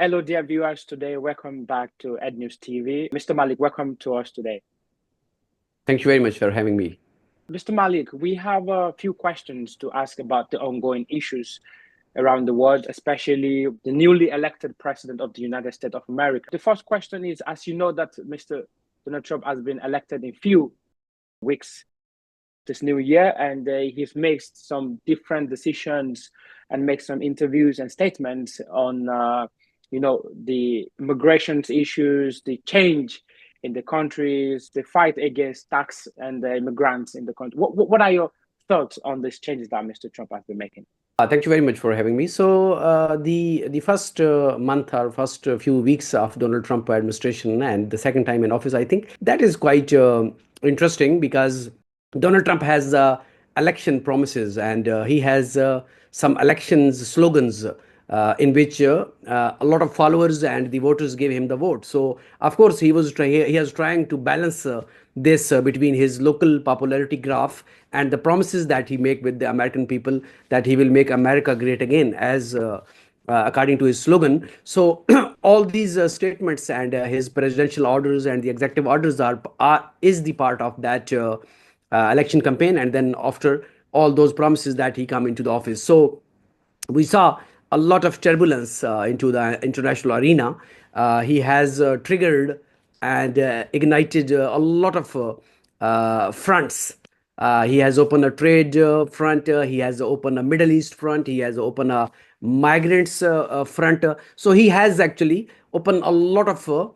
Hello, dear viewers. Today, welcome back to EDNews-TV. Mr. Malik, welcome to us today. Thank you very much for having me. Mr. Malik, we have a few questions to ask about the ongoing issues around the world, especially the newly elected president of the United States of America. The first question is, as you know that Mr. Donald Trump has been elected in few weeks this new year, and he's made some different decisions and made some interviews and statements on the immigration issues, the change in the countries, the fight against tax and the immigrants in the country. What are your thoughts on these changes that Mr. Trump has been making? Thank you very much for having me. So the first month or first few weeks of Donald Trump administration and the second time in office, I think that is quite interesting because Donald Trump has election promises and he has some elections slogans in which a lot of followers and the voters gave him the vote. So of course he was trying to balance this between his local popularity graph and the promises that he make with the American people that he will make America great again, as according to his slogan. So all these statements and his presidential orders and the executive orders is the part of that election campaign, and then after all those promises that he come into the office. So we saw a lot of turbulence into the international arena. He has triggered and ignited a lot of fronts. He has opened a trade front. He has opened a Middle East front. He has opened a migrants front. So he has actually opened a lot of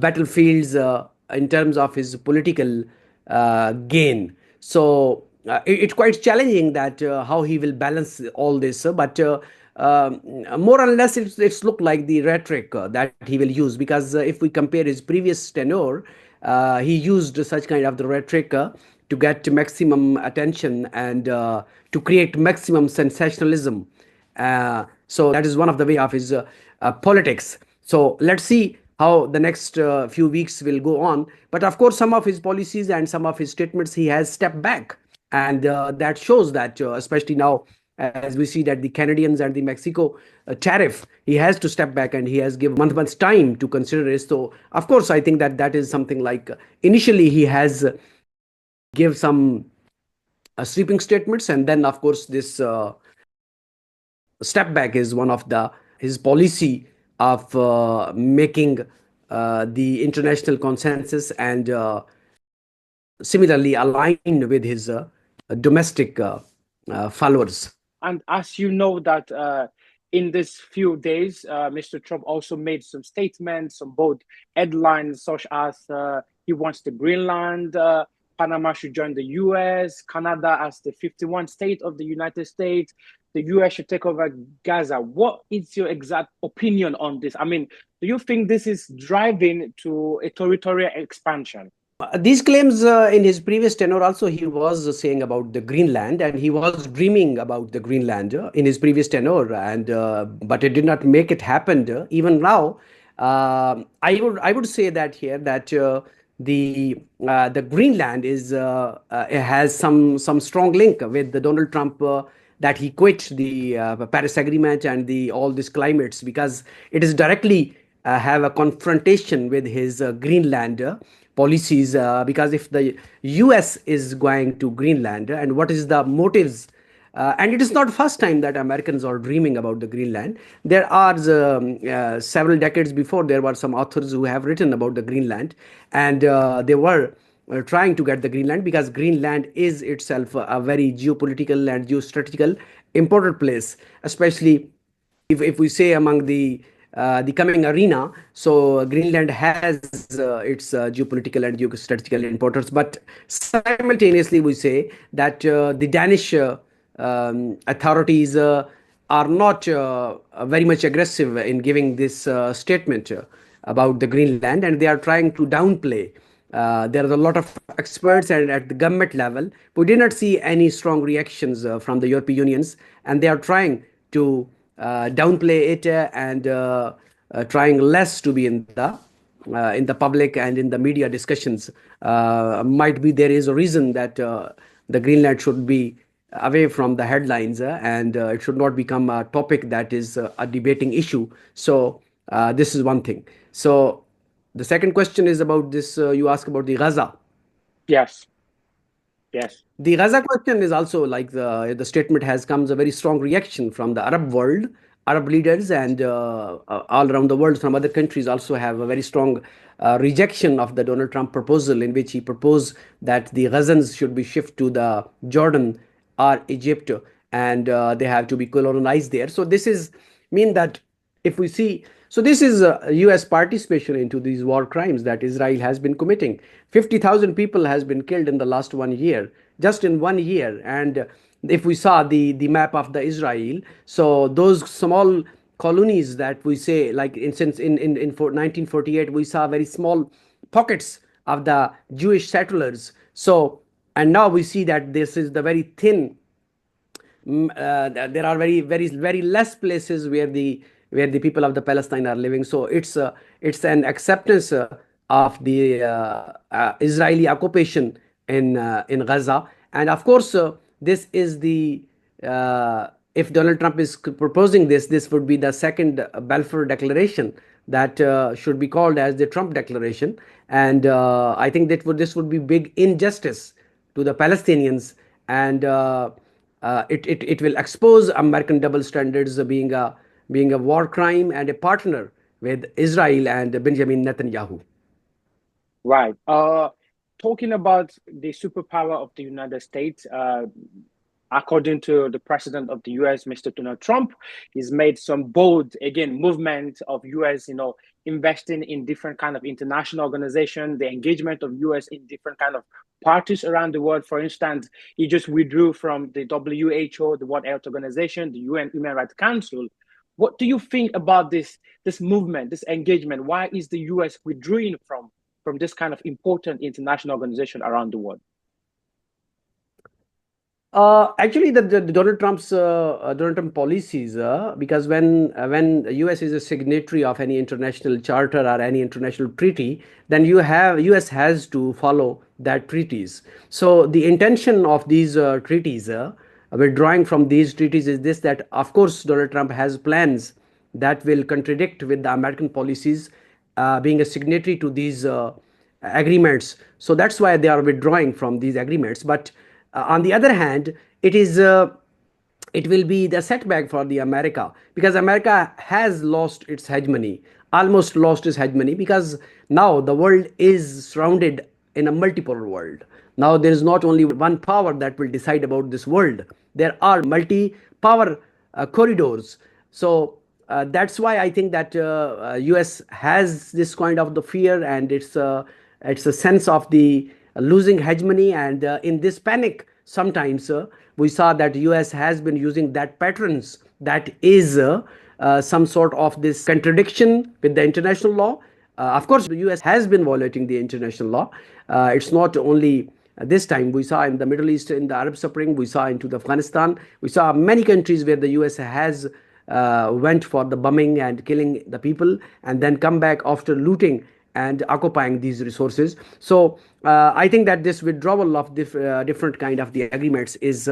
battlefields in terms of his political gain. So it's quite challenging that how he will balance all this. But more or less, it's look like the rhetoric that he will use, because if we compare his previous tenure, he used such kind of the rhetoric to get maximum attention and to create maximum sensationalism. So that is one of the way of his politics. So let's see how the next few weeks will go on. But of course, some of his policies and some of his statements, he has stepped back. And that shows that, especially now, as we see that the Canadians and the Mexico tariff, he has to step back and he has given months time to consider it. So, of course, I think that is something like initially he has give some sweeping statements, and then, of course, this step back is one of his policy of making the international consensus and similarly aligned with his domestic followers. And as you know that in these few days, Mr. Trump also made some statements, some bold headlines, such as he wants the Greenland, Panama should join the US, Canada as the 51st state of the United States, the US should take over Gaza. What is your exact opinion on this? I mean, do you think this is driving to a territorial expansion? These claims in his previous tenure also he was saying about the Greenland, and he was dreaming about the Greenland in his previous tenure, and but it did not make it happen. Even now, I would say that here that the Greenland is has some strong link with the Donald Trump that he quit the Paris Agreement and all these climates, because it is directly have a confrontation with his Greenland policies, because if the US is going to Greenland, and what is the motives, and it is not first time that Americans are dreaming about the Greenland. There are several decades before, there were some authors who have written about the Greenland, and they were trying to get the Greenland because Greenland is itself a very geopolitical and geostrategical important place, especially if we say among the coming arena. So Greenland has its geopolitical and geostrategical importance, but simultaneously we say that the Danish authorities are not very much aggressive in giving this statement about the Greenland, and they are trying to downplay. There are a lot of experts and at the government level, we did not see any strong reactions from the European Unions, and they are trying to downplay it and trying less to be in the public and in the media discussions. Might be there is a reason that the Greenland should be away from the headlines and it should not become a topic that is a debating issue. So This is one thing. So the second question is about this. You ask about the Gaza. Yes, yes. The Gaza question is also like the statement has comes a very strong reaction from the Arab world, Arab leaders, and all around the world from other countries also have a very strong rejection of the Donald Trump proposal, in which he proposed that the Gazans should be shifted to the Jordan or Egypt, and they have to be colonized there. So this is mean that if we see, so this is US participation into these war crimes that Israel has been committing. 50,000 people has been killed in the last 1 year, just in 1 year. And if we saw the map of the Israel, so those small colonies that we say, like since in 1948 we saw very small pockets of the Jewish settlers. So and now we see that this is the very thin, there are very less places where the people of the Palestine are living. So it's an acceptance of the Israeli occupation in Gaza. And of course, this is the if Donald Trump is proposing this, this would be the second Balfour Declaration that should be called as the Trump Declaration. And I think that this would be big injustice to the Palestinians, and it will expose American double standards, being a war crime and a partner with Israel and Benjamin Netanyahu. Right. Talking about the superpower of the United States, according to the president of the US, Mr. Donald Trump, he's made some bold, again, movement of US, investing in different kind of international organization, the engagement of US in different kind of parties around the world. For instance, he just withdrew from the WHO, the World Health Organization, the UN Human Rights Council. What do you think about this movement, this engagement? Why is the US withdrawing from this kind of important international organization around the world? Actually, the Donald Trump policies, because when the U.S. is a signatory of any international charter or any international treaty, then U.S. has to follow that treaties. So the intention of these treaties, withdrawing from these treaties, is this: that of course Donald Trump has plans that will contradict with the American policies, being a signatory to these agreements. So that's why they are withdrawing from these agreements. But on the other hand, it will be the setback for the America, because America has lost its hegemony, almost lost its hegemony, because now the world is surrounded in a multiple world. Now there is not only one power that will decide about this world. There are multi-power corridors. So that's why I think that US has this kind of the fear, and it's a sense of the losing hegemony. And in this panic, sometimes we saw that US has been using that patterns, that is some sort of this contradiction with the international law. Of course, the US has been violating the international law. It's not only this time. We saw in the Middle East, in the Arab Spring, we saw into Afghanistan, we saw many countries where the US has went for the bombing and killing the people, and then come back after looting and occupying these resources. So I think that this withdrawal of different kind of the agreements is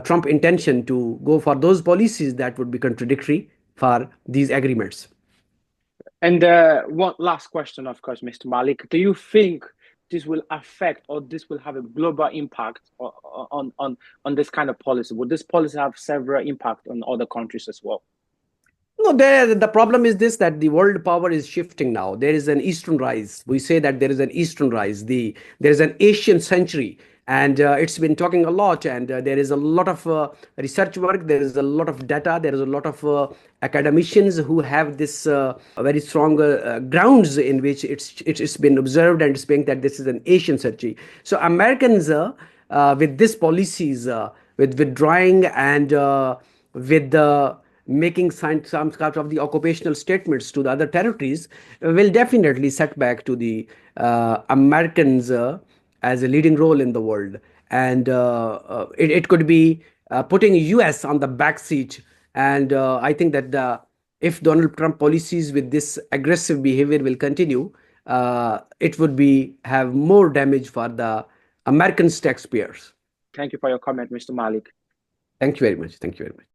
Trump intention to go for those policies that would be contradictory for these agreements. And one last question, of course, Mr. Malik, do you think this will affect, or this will have a global impact on this kind of policy? Would this policy have several impact on other countries as well? No, the problem is this, that the world power is shifting now. There is an Eastern rise. We say that there is an Eastern rise. There is an Asian century, and it's been talking a lot. And there is a lot of research work. There is a lot of data. There is a lot of academicians who have this very strong grounds in which it's been observed and speaking that this is an Asian century. So Americans, with these policies, with withdrawing and with the making some kind of the occupational statements to the other territories, will definitely set back to the Americans as a leading role in the world. And it could be putting US on the back seat. And I think that if Donald Trump policies with this aggressive behavior will continue, it would have more damage for the American taxpayers. Thank you for your comment, Mr. Malik. Thank you very much. Thank you very much.